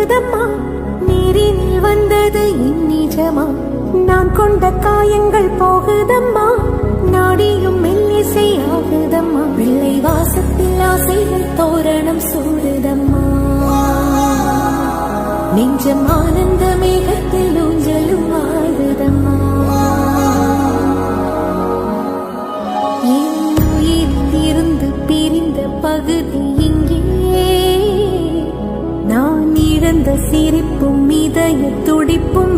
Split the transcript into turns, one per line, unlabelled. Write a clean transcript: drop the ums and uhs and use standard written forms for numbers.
தூவுதம்மா, நீரினில் வந்தது இந்நிஜமா, நான் கொண்ட காயங்கள் போகுதம்மா, நாடியும் மெல்லிசை ஆகுதம்மா, பிள்ளை வாசத்தில் ஆசைகள் தோரணம் சூடுதம்மா, நெஞ்சம் ஆனந்த மேகத்தில் ஊஞ்சலும் ஆடுதம்மா. என் உயிரிலிருந்து பிரிந்த பகுதி இங்கே, நான் இழந்த சிரிப்பும் இதய துடிப்பும்